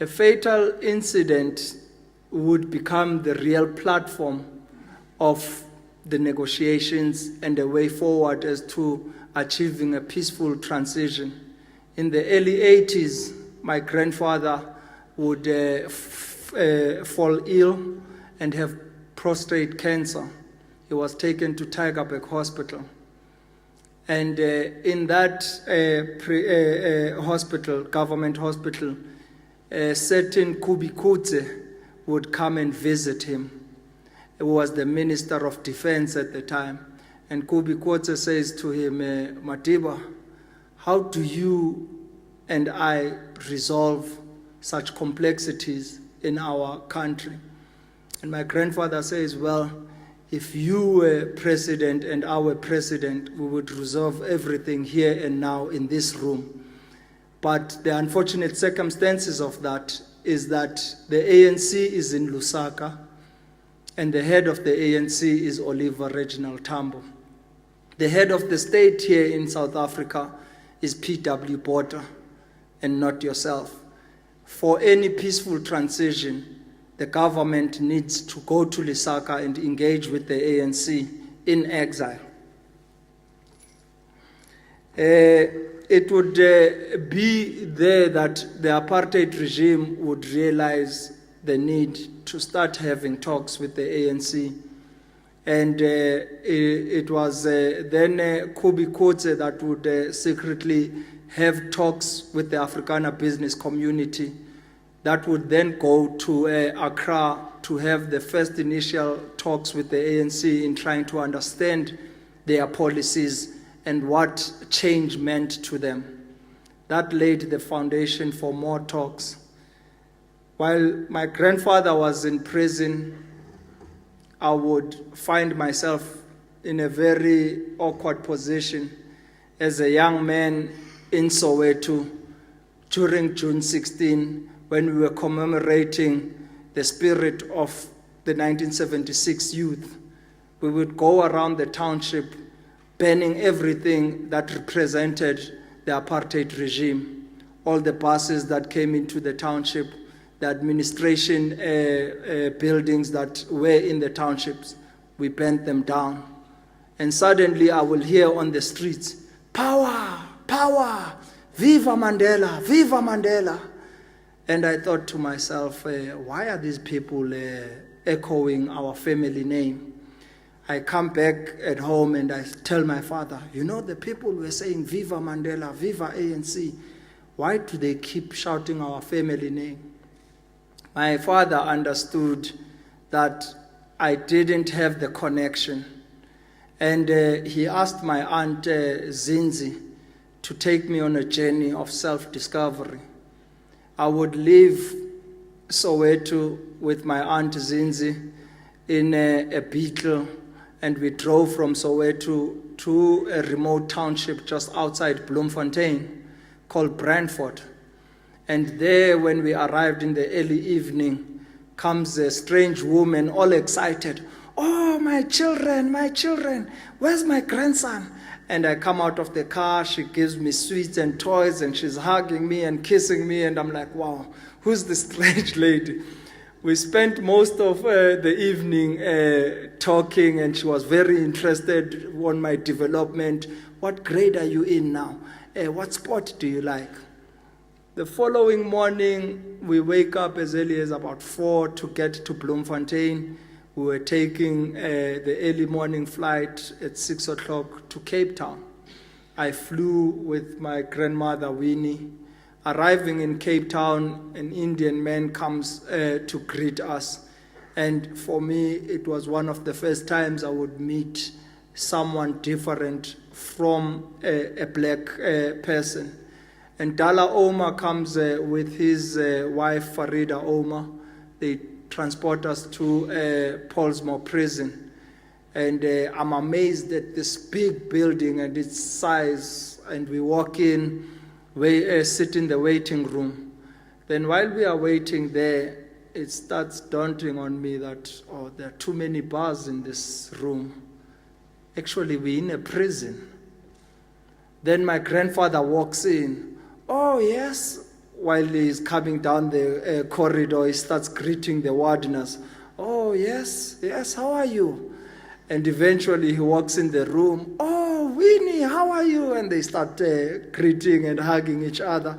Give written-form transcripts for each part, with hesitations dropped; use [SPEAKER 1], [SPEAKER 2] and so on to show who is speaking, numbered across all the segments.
[SPEAKER 1] A fatal incident would become the real platform of the negotiations and a way forward as to achieving a peaceful transition. In the early 80s, my grandfather would fall ill and have prostate cancer. He was taken to Tygerberg Hospital. And in that hospital, government hospital, a certain Kubi Kutse would come and visit him. He was the Minister of Defense at the time. And Kubi Kutse says to him, Matiba, how do you and I resolve such complexities in our country? And my grandfather says, well, if you were president and I were president, we would resolve everything here and now in this room. But the unfortunate circumstances of that is that the ANC is in Lusaka, and the head of the ANC is Oliver Reginald Tambo. The head of the state here in South Africa is P.W. Botha, and not yourself. For any peaceful transition, the government needs to go to Lusaka and engage with the ANC in exile. It would be there that the apartheid regime would realize the need to start having talks with the ANC. And it was then Kubi Kutse that would secretly have talks with the Afrikaner business community that would then go to Accra to have the first initial talks with the ANC in trying to understand their policies and what change meant to them. That laid the foundation for more talks. While my grandfather was in prison, I would find myself in a very awkward position as a young man in Soweto during June 16, when we were commemorating the spirit of the 1976 youth. We would go around the township banning everything that represented the apartheid regime. All the buses that came into the township, the administration buildings that were in the townships, we burned them down. And suddenly I will hear on the streets, power, power, viva Mandela, viva Mandela. And I thought to myself, why are these people echoing our family name? I come back at home and I tell my father, you know, the people were saying viva Mandela, viva ANC. Why do they keep shouting our family name? My father understood that I didn't have the connection. And he asked my aunt Zinzi to take me on a journey of self-discovery. I would leave Soweto with my aunt Zinzi in a Beetle, and we drove from Soweto to a remote township just outside Bloemfontein called Brandfort. And there, when we arrived in the early evening, comes a strange woman, all excited. Oh, my children, where's my grandson? And I come out of the car, she gives me sweets and toys, and she's hugging me and kissing me, and I'm like, wow, who's this strange lady? We spent most of the evening talking, and she was very interested on my development. What grade are you in now? What sport do you like? The following morning, we wake up as early as about 4 to get to Bloemfontein. We were taking the early morning flight at 6 o'clock to Cape Town. I flew with my grandmother, Winnie. Arriving in Cape Town, an Indian man comes to greet us. And for me, it was one of the first times I would meet someone different from a black person. And Dala Omar comes with his wife, Farida Omar. They transport us to Pollsmoor prison. And I'm amazed at this big building and its size. And we walk in, we sit in the waiting room. Then while we are waiting there, it starts daunting on me that, oh, there are too many bars in this room. Actually, we're in a prison. Then my grandfather walks in. Oh, yes, while he's coming down the corridor, he starts greeting the warders. Oh, yes, how are you? And eventually he walks in the room. Oh, Winnie, how are you? And they start greeting and hugging each other.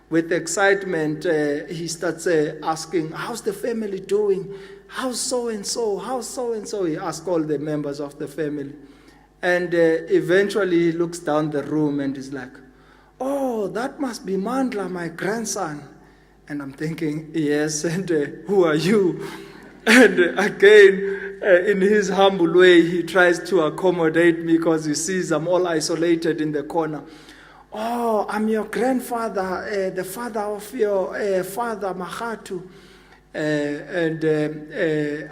[SPEAKER 1] With excitement, he starts asking, how's the family doing? How's so-and-so? How's so-and-so? He asks all the members of the family. And eventually he looks down the room and is like, oh, that must be Mandla, my grandson. And I'm thinking, yes, and who are you? And again, in his humble way, he tries to accommodate me because he sees I'm all isolated in the corner. Oh, I'm your grandfather, the father of your father, Mahatu.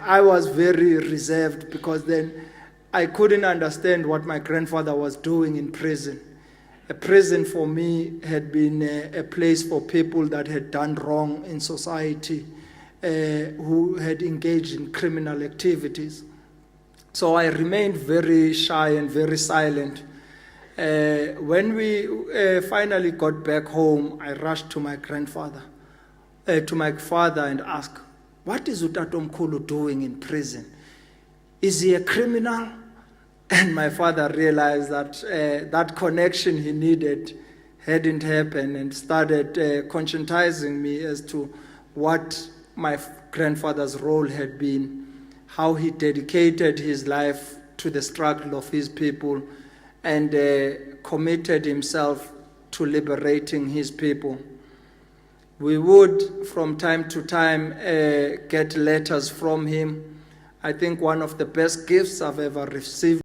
[SPEAKER 1] I was very reserved because then I couldn't understand what my grandfather was doing in prison. A prison for me had been a place for people that had done wrong in society, who had engaged in criminal activities. So I remained very shy and very silent. When we finally got back home, I rushed to my grandfather, to my father, and asked, what is Utatomkhulu doing in prison? Is he a criminal? And my father realized that that connection he needed hadn't happened and started conscientizing me as to what my grandfather's role had been, how he dedicated his life to the struggle of his people and committed himself to liberating his people. We would, from time to time, get letters from him. I think one of the best gifts I've ever received